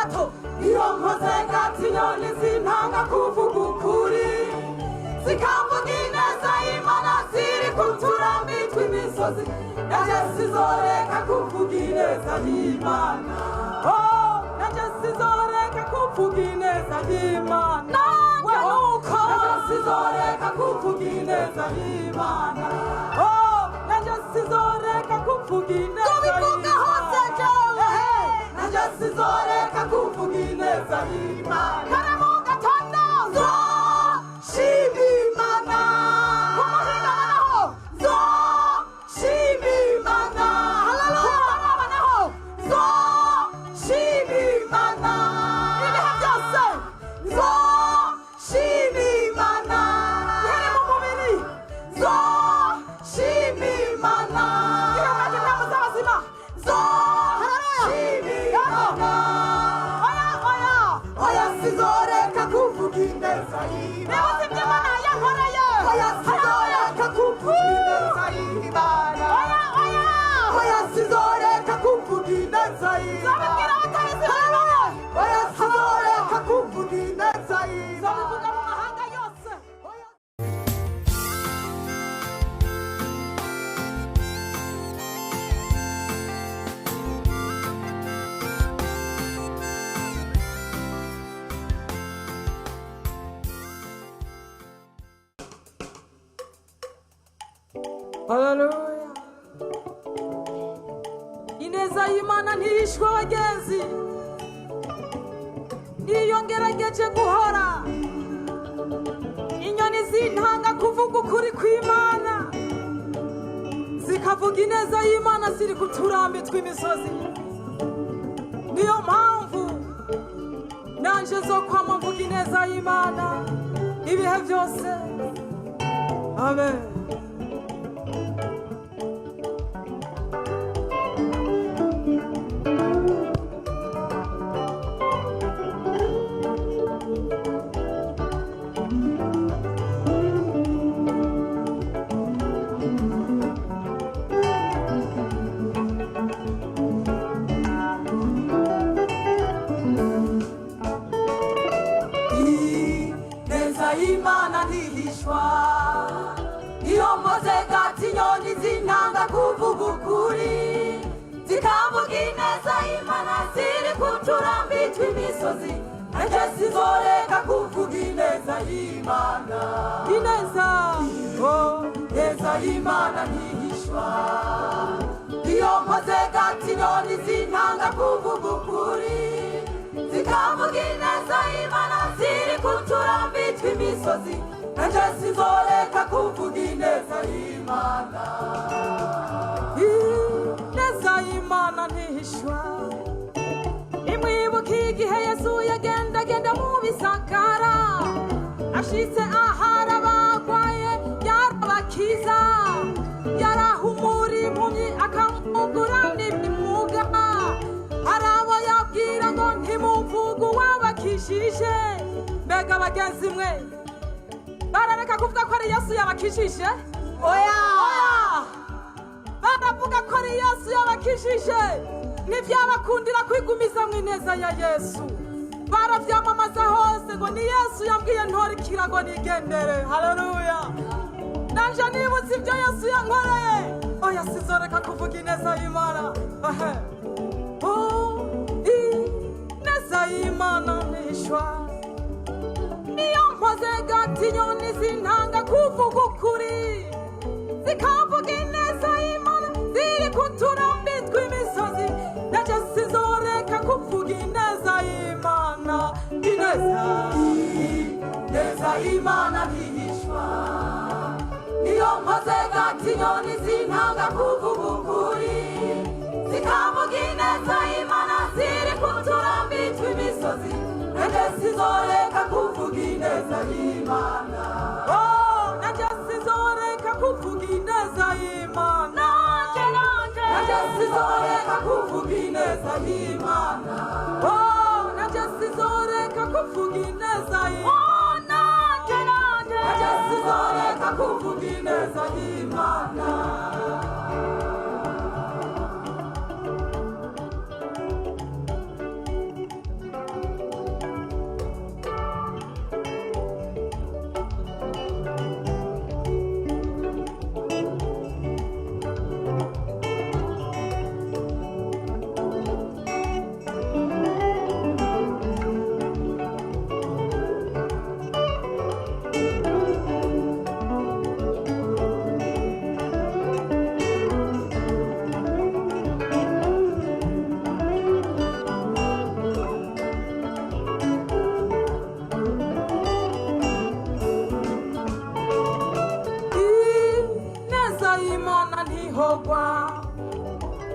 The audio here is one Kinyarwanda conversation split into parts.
gato iyo mpoze gato inyoni zintanga kuvuga ukuri zikamvuga ineza y'Imana ziri ku turambi tw'imisozi nanjye sizoreka kuvuga ineza y'Imana nanjye sizoreka kuvuga ineza y'Imana nanjye sizoreka kuvuga ineza y'Imana nanjye sizoreka kuvuga ineza y'Imana nanjye sizoreka kuvuga ineza y'Imana karamu gatondo zoshima Imana kumuhinga banaho zoshima Imana haleluya zoshima Imana ibihe byose zoshima Imana ihere mu mubiri zoshima Imana ihumeka impemu z'abazima oya sizoreka kuvuga ineza y'Imana Imana yankoreye oya sizoreka kuvuga ineza y'Imana oya sizoreka kuvuga ineza y'Imana oya sizoreka kuvuga ineza y'Imana bivuga mu mahanga yose Haleluya. Ineza y'Imana ntishwe abagenzi iyo ngerageje guhora inyoni zintanga kuvuga ukuri kw'Imana zikavuga ineza y'Imana ziri ku turambi tw'imisozi niyo mpamvu nanje zo kwama mvuga ineza y'Imana ibihe byose amen. Imana ntihishwa iyo mpoze gato inyoni zintanga kuvuga ukuri zikavuga ineza y'Imana ziri ku turambi tw'imisozi nanjye sizoreka kuvuga ineza y'Imana ineza y'Imana ntihishwa iyo mpoze gato inyoni zintanga kuvuga ukuri zikavuga ineza y'Imana ziri ku turambi tw'imisozi nanjye sizoreka kuvuga ineza y'Imana ineza y'Imana ntihishwa imwibuka igihe Yesu yagendagenda mu bisagara ashitse ahari abagwaye yarabakiza yarahumura impumyi akamugura n'ibimuga hari abo yabwira ngo ntimumvuge uwabakishije mbega bagenzi mwe barareka kuvuga ko ari Yesu yabakishije oya baravuga ko ari Yesu yabakishije ntibyabakundira kwigumiza mu ineza ya Yesu baravyamamaza hose ngo ni Yesu yambwiye ntora ikirago nigendere haleluya nanje nibutse ibyo Yesu yankoreye oya sizoreka kuvuga ineza y'Imana ineza y'Imana ntishwa niyo mpoze gato inyoni zintanga kuvuga ukuri zikavuga ineza y'Imana ziri ku turambi tw'imisozi nanjye sizoreka kuvuga ineza y'Imana ineza y'Imana ntihishwa niyo mpoze gato inyoni zintanga kuvuga ukuri zikavuga ineza y'Imana ziri ku turambi tw'imisozi nanjye sizoreka kuvuga ineza y'Imana nanjye sizoreka kuvuga ineza y'Imana nanjye sizoreka kuvuga ineza y'Imana nanjye sizoreka kuvuga ineza y'Imana nanjye sizoreka kuvuga ineza y'Imana ibikorwa.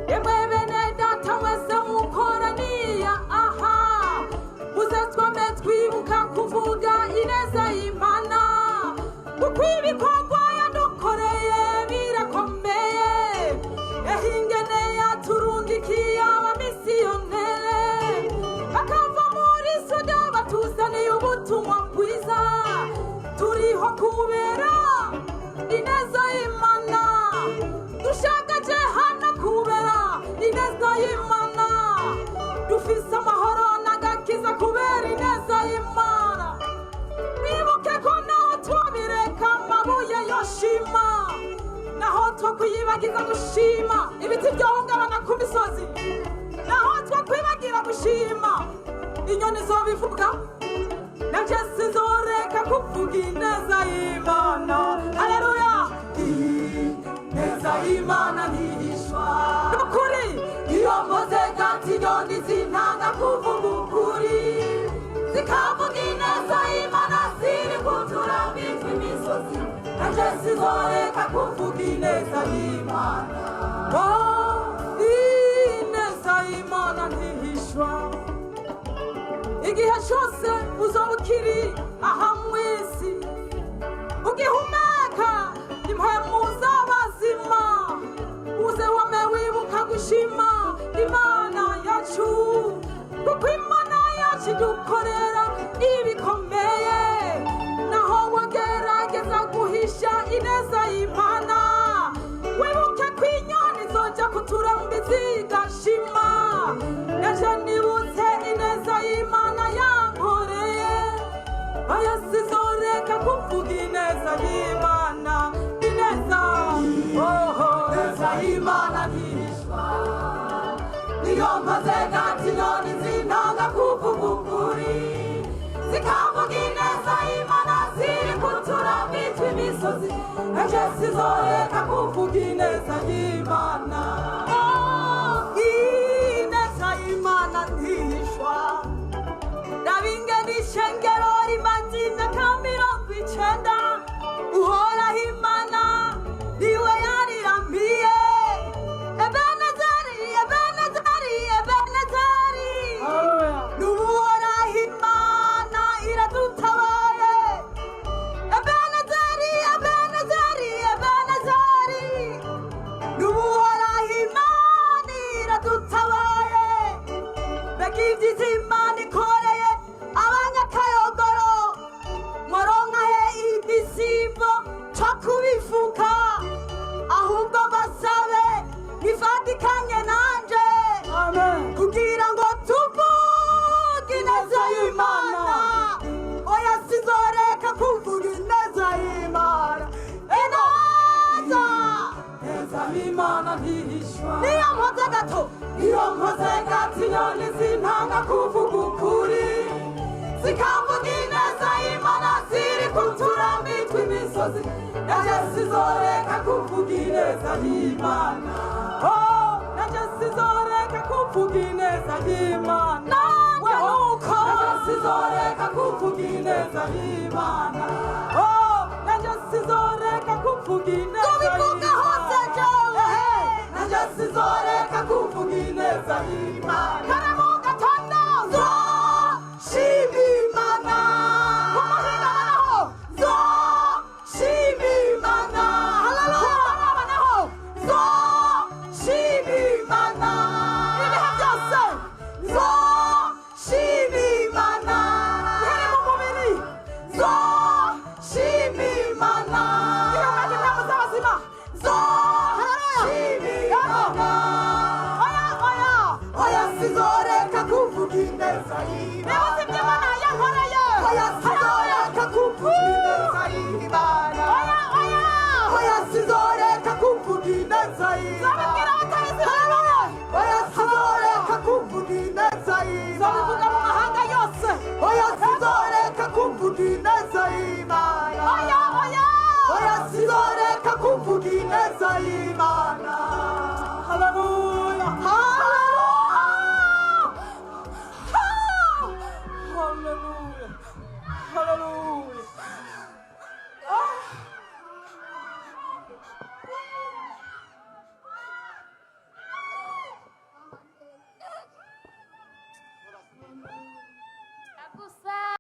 Yemwe bene data mwese mukoraniye aha, muze twame twibuka kuvuga ineza y'Imana, kuko ibikorwa yadukoreye birakomeye. Ehingene yaturungikiye abamisiyonere bakava muri Suda batuzaniye ubutumwa bwiza. Turiho kubera ineza y'Imana, dushagaje hano kubera ineza y'Imana, dufise amahoro n'agakiza kubera ineza y'Imana. Mwibuke ko naho twabireka amabuye yoshima, naho twakwiyibagiza gushima ibiti byohungabana ku misozi, naho twakwibagira gushima inyoni zobivuga, nanje sizoreka kuvuga ineza y'Imana. Haleluya! Ineza y'Imana ntihishwa n'ukuri, iyo mpoze kandi inyoni zintanga kuvuga ukuri, zikavuga ineza y'Imana ziri kuturambika imisozi, nanje sizoreka kuvuga ineza y'Imana. Ineza y'Imana ntihishwa. Igihe cyose uzoba ukiri aha mw'isi, ugihumeka impwemu z'abazima, uze wame wibuka gushima Imana yacu, kuko Imana yacu idukorera ibikomeye. Naho wagerageza guhisha ineza y'Imana, wibuke ko inyoni zoja kuturambiza igashima. Naje nibutse ineza y'Imana yankoreye, oya sizoreka kuvuga ineza y'Imana. Ineza y'Imana ntihishwa, niyo mpoze kandi inyoni zintanga kuvuga ukuri, zikavuga ineza y'Imana ziri kuturambika imisozi, nanje sizoreka kuvuga ineza y'Imana. Ineza y'Imana ntihishwa. Ndabingana ishengero rimaze imyaka 90, uhoraho Imana niwe yarirambiye. Ebenezeri, Ebenezeri, Ebenezeri, n'uhoraho Imana iradutabaye. Ebenezeri, Ebenezeri, Ebenezeri, n'uhoraho Imana iradutabaye. Mbega ibyiza Imana ikoreye abanyakayogoro, moronka he igisimbo cyo kubifuka, ahubwo basabe bifatikanye nanje, kugira ngo tuvuge ineza y'Imana. Oya sizoreka kuvuga ineza y'Imana. Ineza y'Imana ntihishwa, niyo mpoze gato, iyo mpoze gato inyoni zintanga kuvuga ukuri, zikavuga ineza y'Imana ziri kuturambika imisozi, nanje sizoreka kuvuga ineza y'Imana. Nanje sizoreka kuvuga ineza y'Imana. Nanje sizoreka kuvuga ineza y'Imana. Nanje sizoreka kuvuga ineza y'Imana. Nanje sizoreka kuvuga ineza y'Imana.